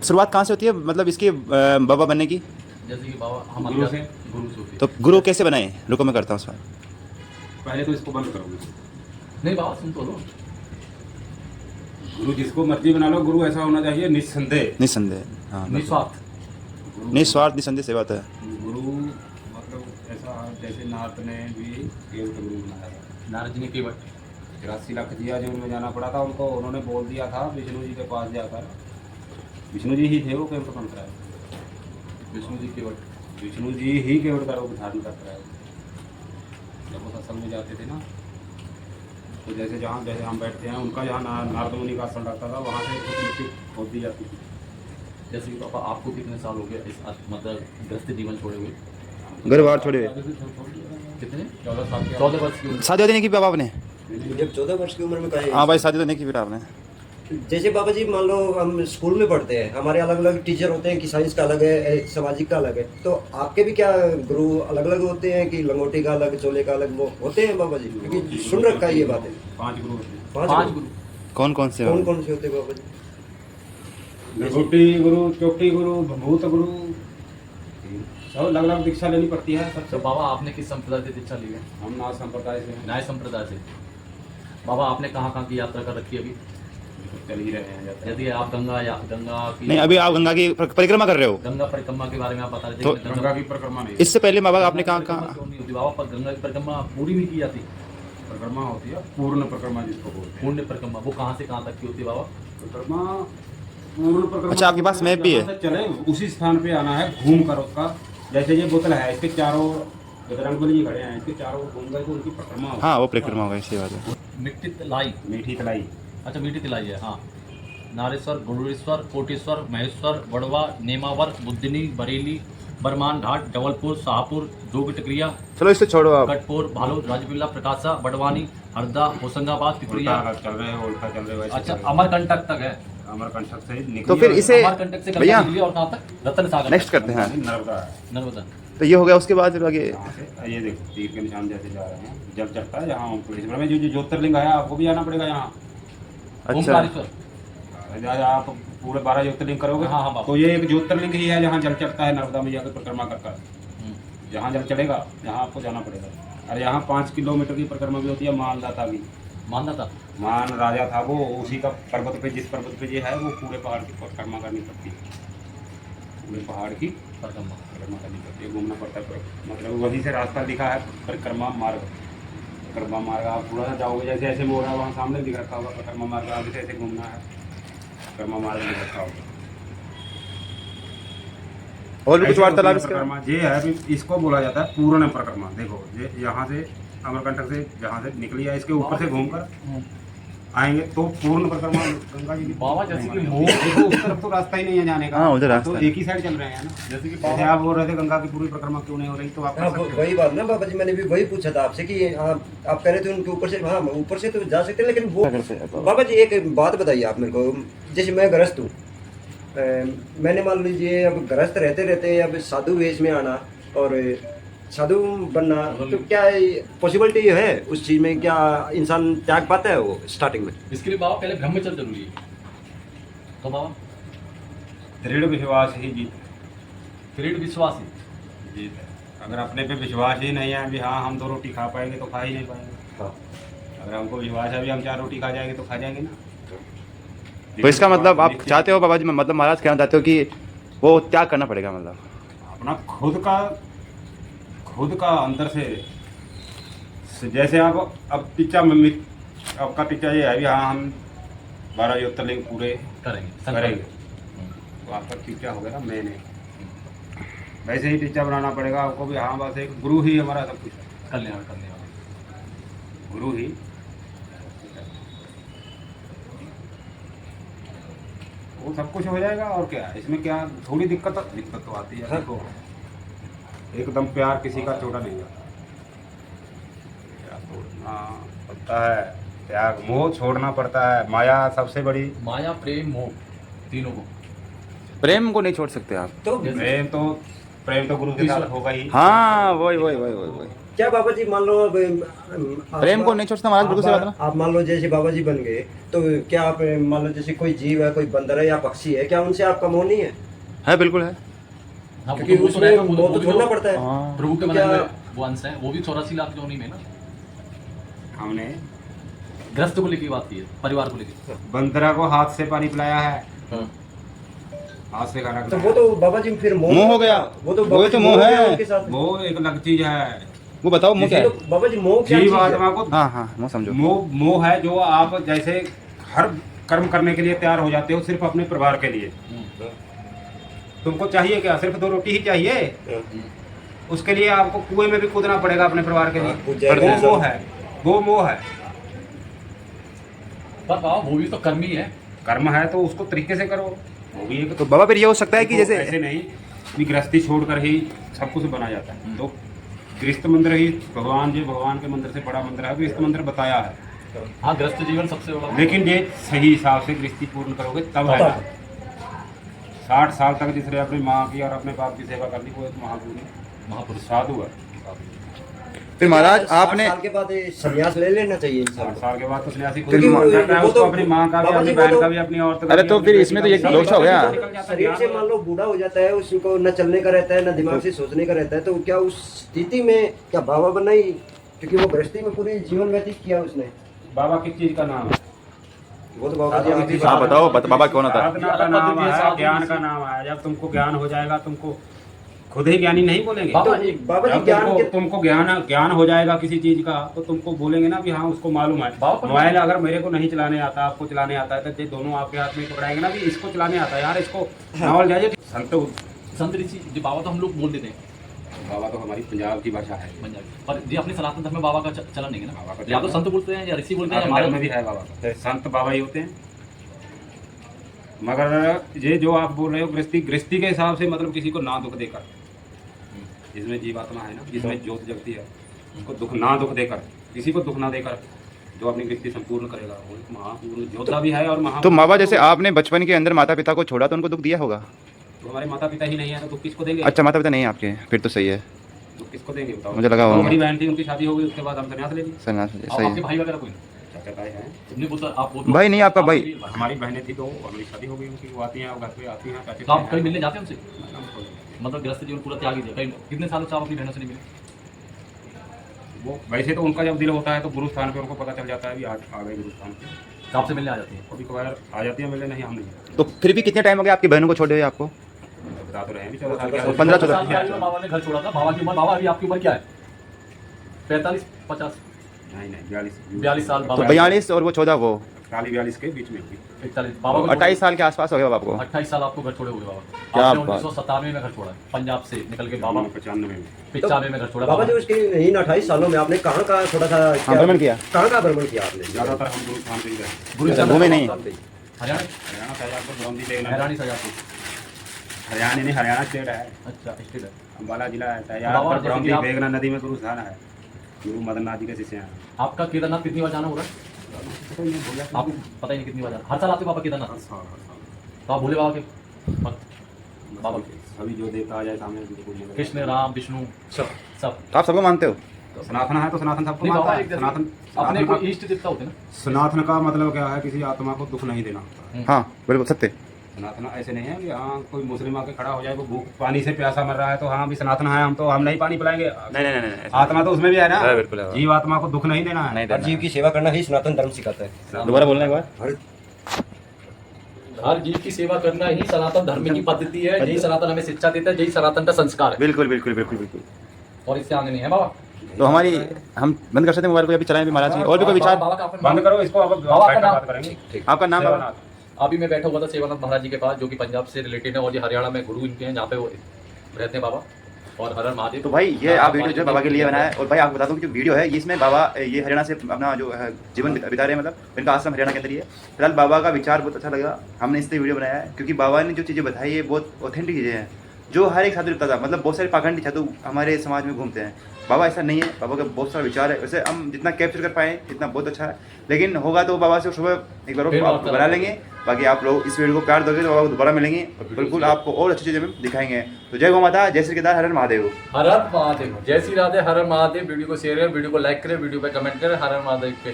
शुरुआत कहाँ से होती है, मतलब इसकी बाबा बनने की? जैसे कि बाबा हमारे गुरु से। गुरु से होती है। तो गुरु कैसे बनाए? रुको मैं करता हूँ सवाल। पहले तो इसको बंद करोगे। नहीं बाबा सुन तो लो। गुरु जिसको मर्जी बना लो, गुरु ऐसा होना चाहिए निस्संदेह। निस्संदेह, हाँ। निस्वार्थ। निस्वार्थ निस्संदेह सेवा होता है। गुरु मतलब ऐसा जैसे नारद ने भी केवट गुरु बनाया था। नारद जी ने केवट 83 लाख जिया जो उनमें जाना पड़ा था उनको, उन्होंने बोल दिया था विष्णु जी के पास जाकर, विष्णु जी ही थे वो केवट बन रहा है। विष्णु जी केवट। विष्णु जी ही केवट का रूप धारण करता है। जब वो सत्संग में जाते थे ना, तो जैसे हम बैठते हैं, उनका जहाँ नारद मुनि का आसन रखता था, वहाँ से कुछ मिट्टी खोद दी जाती थी। जैसे कि पापा आपको कितने साल हो गए इस मतलब गृहस्थ जीवन छोड़े हुए? घर बार छोड़े हुए। कितने? 14 साल के। 14 वर्ष की उम्र। शादी वादी नहीं की बाबा आपने? जब 14 वर्ष की उम्र में कहे। हाँ भाई, शादी तो नहीं की फिर आपने? जैसे बाबा जी मान लो हम स्कूल में पढ़ते हैं, हमारे अलग अलग टीचर होते हैं कि साइंस का अलग है, सामाजिक का अलग है, तो आपके भी क्या गुरु अलग अलग होते हैं कि लंगोटी का अलग, चोले का अलग वो होते हैं बाबा जी? क्योंकि सुन रखा है ये बातें। 5 गुरु होते हैं। 5 गुरु। कौन कौन से? कौन कौन से होते हैं बाबा जी? लंगोटी गुरु, चोटी गुरु, भूत गुरु, सब अलग अलग दीक्षा लेनी पड़ती है तो सबसे। बाबा आपने किस संप्रदाय से दीक्षा ली है? हम नाथ संप्रदाय से हैं। न्याय संप्रदाय से। बाबा आपने कहाँ कहाँ की यात्रा कर रखी है अभी? चल ही रहे हैं यात्रा। यदि आप गंगा की नहीं, अभी आप गंगा की परिक्रमा कर रहे हो? गंगा परिक्रमा के बारे में आप बता रहे थे। तो कि गंगा की परिक्रमा नहीं, इससे पहले बाबा आपने कहाँ परिक्रमा कहाँ? क्यों नहीं होती बाबा? पर गंगा की परिक्रमा पूरी नहीं की जाती। परिक्रमा होती है पूर्ण परिक्रमा जिसको बोलते हैं। पुण्य परिक्रमा वो कहाँ से कहाँ तक की होती है बाबा? परिक्रमा पूर्ण परिक्रमा। अच्छा, आपके पास मैप भी है? जहाँ से चले उसी स्थान पे आना है, घूम कर उसका। जैसे ये बोतल है, इसके चारों बजरंगबली जी खड़े हैं, इसके चारों घूम गए तो उनकी परिक्रमा होती है। हाँ, वो परिक्रमा होगा, इसी बात है। मिट्टी तिलाई। मीठी तलाई। अच्छा मीठी तिलाई है, हाँ। नारेश्वर, गुरुरेश्वर, कोटेश्वर, महेश्वर, वड़वा, नेमावर, बुद्धिनी, बरेली, बरमान घाट, जबलपुर, शाहपुर, जोग टिकरिया, चलो इससे छोड़ो आप। कटपुर, भालू, राजपिल्ला, प्रकाशा, बड़वानी, हरदा, होशंगाबाद, पिपरिया। उल्टा चल रहे हैं, उल्टा चल रहे हैं, वैसे अच्छा चल रहे हैं। अमरकंटक तक है। अमरकंटक से निकली तो फिर और इसे अमरकंटक से भैया गंगा निकली और कहाँ तक? रतन सागर। नेक्स्ट करते हैं। नर्मदा है। नर्मदा। तो ये हो गया, उसके बाद फिर आगे? यहाँ से ये देखो तीर के निशान जैसे जा रहे हैं, जल चढ़ता है जहाँ ओमकारेश्वर में जो ज्योतिर्लिंग है, आपको भी आना पड़ेगा यहाँ। अच्छा, ओमकारेश्वर। आप पूरे 12 ज्योतिर्लिंग करोगे, हाँ, हाँ, बाबा। तो ये एक ज्योतिर्लिंग ही है जहाँ जल चढ़ता है, नर्मदा में जाकर परिक्रमा कर। जहाँ जल चढ़ेगा यहाँ आपको जाना पड़ेगा। और यहाँ 5 किलोमीटर की परिक्रमा भी होती है। मानदाता भी, मानना था। मान राजा था वो, उसी का पर्वत पे, जिस पर्वत पे ये है, वो पूरे पहाड़ की परिक्रमा करनी पड़ती है। पूरे पहाड़ की परिक्रमा। परिक्रमा करनी पड़ती है, घूमना पड़ता है। मतलब वहीं से रास्ता दिखा है, परिक्रमा मार्ग। परिक्रमा मार्ग आप थोड़ा सा जाओगे, जैसे ऐसे मोड़ है, वहाँ सामने दिख रखा होगा परिक्रमा मार्ग, आगे से ऐसे घूमना है, परिक्रमा मार्ग दिख रखा होगा। और भी कुछ ऐसे वार्तालाप होती है इसका? परिक्रमा। ये है अभी इसको बोला जाता है पूर्ण परिक्रमा। देखो ये यहाँ से अमरकंटक से जहाँ से निकली है, इसके ऊपर से घूमकर आएंगे तो पूर्ण परिक्रमा गंगा जी की। बाबा जैसे कि मोह, देखो उस तरफ तो रास्ता ही नहीं है जाने का। हाँ, उधर रास्ता तो है। एक ही साइड चल रहे हैं ना। जैसे कि जैसे आप बोल रहे थे गंगा की पूरी परिक्रमा क्यों नहीं हो रही, तो आप कर हाँ, सकते हो। वही बात ना बाबा जी, मैंने भी वही पूछा था आपसे कि आप कह रहे थे उनके ऊपर से, हाँ ऊपर से तो जा सकते हैं, लेकिन वो बाबा जी एक बात बताइए आप मेरे को। जैसे मैं गृहस्थ हूँ, मैंने मान लीजिए अब गृहस्थ रहते रहते अब साधु वेश में आना और साधु बनना, तो क्या पॉसिबिलिटी है उस चीज में? क्या इंसान त्याग पाता है वो स्टार्टिंग में? इसके लिए बाबा पहले ब्रह्मचर्य जरूरी है। तो बाबा दृढ़ विश्वास ही जीत दृढ़ विश्वास ही जीत है। अगर अपने पे विश्वास ही नहीं है भी हाँ हम 2 रोटी खा पाएंगे, तो खा ही नहीं पाएंगे। हाँ। अगर हमको विश्वास है भी हम 4 रोटी खा जाएंगे, तो खा जाएंगे ना। तो इसका मतलब आप चाहते हो बाबा जी, मतलब महाराज कहना चाहते हो कि वो त्याग करना पड़ेगा, मतलब अपना खुद का अंदर से जैसे आप अब टीचा आपका टीचा ये है भी हाँ हम 12 ज्योतिर्लिंग पूरे करेंगे, तो आपका टीचा हो गया ना मैंने। वैसे ही टीचा बनाना पड़ेगा आपको भी, हाँ बस एक गुरु ही हमारा सब कुछ है। करने वाला गुरु ही वो सब कुछ हो जाएगा। और क्या है इसमें, क्या थोड़ी दिक्कत तो आती है। देखो एकदम प्यार किसी का छोटा नहीं जाता, छोड़ना पड़ता है, त्याग मोह छोड़ना पड़ता है, माया सबसे बड़ी। माया प्रेम मोह तीनों को। प्रेम को नहीं छोड़ सकते आप। तो प्रेम तो गुरु के साथ होगा ही। हाँ, वही वही वही वही वही क्या बाबा जी मान लो अब प्रेम को नहीं छोड़ता महाराज, बिल्कुल सही बात है ना। आप मान लो जैसे बाबा जी बन गए तो क्या आप मान लो जैसे कोई जीव है, कोई बंदर है या पक्षी है, क्या उनसे आपका मोह नहीं है? बिल्कुल है। हाँ, क्योंकि वो तो उसमें रहेगा, वो मोह तो भी छोड़ना पड़ता है। हाँ। प्रभु के तो मन क्या- में वो अंश है, वो भी 84 लाख योनि में ना। हमने ग्रस्त को लेके बात की है, परिवार को लेके। बंदरा को हाथ से पानी पिलाया है, हाँ। हाथ से खाना तो खिलाया वो तो बाबा जी फिर मोह हो गया। वो तो वो बाबा तो जी मोह हो है। गया उनके साथ। वो एक अलग चीज है। वो बताओ मुँह क्या है? तो बाबा जी मोह क्या चीज जीव है? आत्मा को हाँ हाँ, मुँह समझो। मोह है जो आप जैसे हर कर्म करने के लिए तैयार हो जाते हो सिर्फ अपने परिवार के लिए। तुमको चाहिए क्या? सिर्फ 2 रोटी ही चाहिए? उसके लिए आपको कुएं में भी कूदना पड़ेगा अपने परिवार के हाँ, कूद लिए। जाएगा वो मोह है, वो मोह है। पर बाबा वो भी तो कर्म ही है। कर्म है तो उसको तरीके से करो। वो भी एक तो बाबा फिर ये हो सकता है कि जैसे ऐसे नहीं कि गृहस्थी छोड़कर ही सब कुछ बना जाता है। तो गृहस्थ मंदिर ही भगवान जी, भगवान के मंदिर से बड़ा मंदिर है, गृहस्थ मंदिर बताया है। हाँ, ग्रस्त जीवन सबसे बड़ा। लेकिन ये सही हिसाब से गृहस्थी पूर्ण करोगे तब है ना। 60 साल तक जिसने अपनी माँ की और अपने बाप की सेवा कर ली वो एक महापुरुष साधु है। फिर महाराज 60 आपने साल के बाद ये संन्यास ले लेना चाहिए इंसान 60 को। साल के बाद तो सन्यासी खुद क्योंकि ही मान जाता है। वो उसको तो- अपनी माँ का भी, बाबा अपनी जी, वो बहन तो- का भी, अपनी औरत का अरे भी, तो अपनी फिर बेटी इसमें का तो भी, एक सब दोष हो गया। निकल जाता है। शरीर से मान लो बूढ़ा हो जाता है, उसको न चलने का रहता है, न दिमाग से सोचने का रहता है, तो क्या उस स्थिति में क्या बाबा बनना ही? क्योंकि वो गृहस्थी में पूरी जीवन व्यतीत किया उसने। बाबा किस चीज का नाम है? वो तो बाबा जी आप ही आप बताओ, बाबा कौन होता है? साधना का नाम है, ज्ञान का नाम है। जब तुमको ज्ञान हो जाएगा तुमको खुद ही ज्ञानी नहीं बोलेंगे। बाबा तो जी, बाबा जी जब ज्ञान के तुमको ज्ञान हो जाएगा किसी चीज का तो तुमको बोलेंगे ना भी हाँ उसको मालूम है। बाबा- मोबाइल अगर मेरे को नहीं चलाने आता, आपको चलाने आता है, तो ये दोनों आपके हाथ में पकड़ाएंगे ना भी इसको चलाने आता है यार, इसको नॉलेज है। संत संत ऋषि जो बाबा तो हम लोग बोल देते हैं बाबा तो हमारी पंजाब की भाषा है। पंजाबी, पर जी अपने सनातन धर्म में बाबा का चलन नहीं है बाबा का ना। या तो चलन संत बोलते हैं या ऋषि बोलते हैं या हमारे में हमारे भी है बाबा का। संत बाबा ही होते हैं। मगर ये जो आप बोल रहे हो गृहस्थी के हिसाब से मतलब किसी को ना दुख देकर, जिसमें जीवात्मा है ना, जिसमें ज्योत जगती है, उसको दुख देकर, किसी को दुख ना देकर जो अपनी गृहस्थी संपूर्ण करेगा वो एक महापूर्ण योद्धा भी है। और तो बाबा जैसे आपने बचपन के अंदर माता पिता को छोड़ा तो उनको दुख दिया होगा? तो हमारे माता पिता ही नहीं है तो दुख किसको देंगे? अच्छा, माता पिता नहीं है आपके, फिर तो सही है। दुख किसको देंगे बताओ? मुझे लगा तो होगा। हमारी बहन थी, उनकी शादी हो गई, उसके बाद हम संन्यास ले ली। सन्यास और सही आपके है। भाई वगैरह कोई नहीं? चाचा ताई हैं, नहीं बोलता आप बोलते भाई नहीं, आपका भाई। हमारी बहनें थी तो हमारी शादी हो गई उनकी, वो आती हैं घर पे आती हैं। चाची तो आप ताई कहीं हैं। मिलने जाते हैं उनसे? मतलब गृहस्थ जीवन पूरा त्याग ही दिया। कहीं कितने सालों से आप अपनी बहनों से नहीं मिले? वो वैसे तो उनका जब दिल होता है तो गुरु स्थान पे उनको पता चल जाता है भी आज आ गए गुरु स्थान पे, तो आपसे मिलने आ जाती है? कभी कभार आ जाती है मिलने। नहीं हम नहीं तो फिर भी कितने टाइम हो गया आपकी बहनों को छोड़े हुए आपको? बता तो रहे हैं भी 14 साल के 15 14 साल की आयु में बाबा ने घर छोड़ा था। बाबा की उम्र, बाबा अभी आपकी उम्र क्या है? 45 50 नहीं 42 42 साल तो बाबा। 42 और वो 14, वो 42 के बीच में होगी। 41 बाबा को 28 साल के आसपास हो गया बाबा को। 28 साल आपको घर छोड़े हुए बाबा। क्या आपने बात। 1997 में घर छोड़ा है, पंजाब से निकल के बाबा 95 में 95 में घर छोड़ा बाबा जी उसके इन 28 सालों में आपने कहाँ कहाँ थोड़ा सा हाँ, भ्रमण किया। कहाँ भ्रमण किया आपने? ज़्यादातर हम गुरु स्थान पे ही गए। गुरु घूमे नहीं? हरियाणा हरियाणा शाहजहाँपुर बरौनी देखना। हैरानी सजापुर। हरियाणा नहीं, हरियाणा स्टेट है, अच्छा स्टेट है। अम्बाला जिला है। बाबा, शाहजहाँपुर जैसे कि बरौनी आप- बेगना नदी में गुरु स्थान है। गुरु मदन नाथ जी के शिष्य हैं। आपका केदारनाथ कितनी बार जाना होगा? तो ये बोला आपको पता ही नहीं कितनी बार जाना। हर साल आते हो बाबा केदारनाथ? हर साल। तो आप भोले बाबा के भक्त? बाबा के सभी जो देवता आ जाए सामने उनको बोलने लगे। कृष्ण राम विष्णु सब सब। तो आप सबको मानते हो? सनातन है तो सनातन सबको नहीं मानता बाबा है। एक जैसे सनातन अपने सनातन को का- इष्ट देवता होते हैं सनातन का मतलब क्या है? किसी आत्मा को दुख नहीं देना होता है। हाँ बिल्कुल सत्य। सनातन ऐसे नहीं है कि हाँ कोई मुस्लिम आके खड़ा हो जाए, वो भूख पानी से प्यासा मर रहा है तो हाँ भी सनातन है हम, तो हम नहीं पानी पिलाएंगे। नहीं आत्मा तो उसमें भी है ना। है, बिल्कुल है। जीव आत्मा को दुख नहीं देना है। नहीं हर जीव की सेवा करना ही सनातन धर्म सिखाता है। दोबारा बोलने के बाद हर हर जीव की सेवा करना ही सनातन धर्म की पद्धति है। यही सनातन हमें शिक्षा देता है, यही सनातन का संस्कार है बिल्कुल बिल्कुल बिल्कुल बिल्कुल। और इससे आगे नहीं है बाबा। तो हमारी हम बंद कर सकते हैं मोबाइल को, अभी चलाएं अभी महाराज जी। और भी कोई विचार? बाबा का अपना- बंद करो इसको, अब बाबा का बैठ कर नाम- बात करेंगे। आपका नाम बाबा? सेवानाथ। अभी मैं बैठा हुआ था सेवानाथ महाराज जी के पास, जो कि पंजाब से रिलेटेड है, और ये हरियाणा में गुरु इनके हैं, जहाँ पे वो रहते हैं बाबा। और हर हर महादेव। तो भाई ये आप वीडियो जो है बाबा के लिए बनाया है। और भाई आपको बता दूं कि जो वीडियो है इसमें बाबा ये हरियाणा से अपना जो है जीवन बिता रहे हैं, मतलब इनका आश्रम हरियाणा के अंदर ही है। फिलहाल बाबा का विचार बहुत अच्छा लगा, हमने इसलिए वीडियो बनाया है क्योंकि बाबा ने जो चीज़ें बताई है बहुत ऑथेंटिक चीज़ें हैं जो हर एक साधु लिखता था। मतलब बहुत सारे पाखंडी साधु हमारे समाज में घूमते हैं, बाबा ऐसा नहीं है। बाबा का बहुत सारा विचार है, वैसे हम जितना कैप्चर कर पाए इतना बहुत अच्छा है। लेकिन होगा तो बाबा से सुबह एक बार फिर और बात बना लेंगे बाकी आप लोग इस वीडियो को प्यार दोगे तो बाबा को दोबारा मिलेंगे, बिल्कुल आपको और अच्छी चीज़ें दिखाएंगे। तो जय गौ माता, जय श्री केदार, हर हर महादेव। हर हर महादेव, जय श्री राधे, हर हर महादेव। वीडियो को शेयर करें, वीडियो को लाइक करें, वीडियो पे कमेंट करें। हर हर महादेव के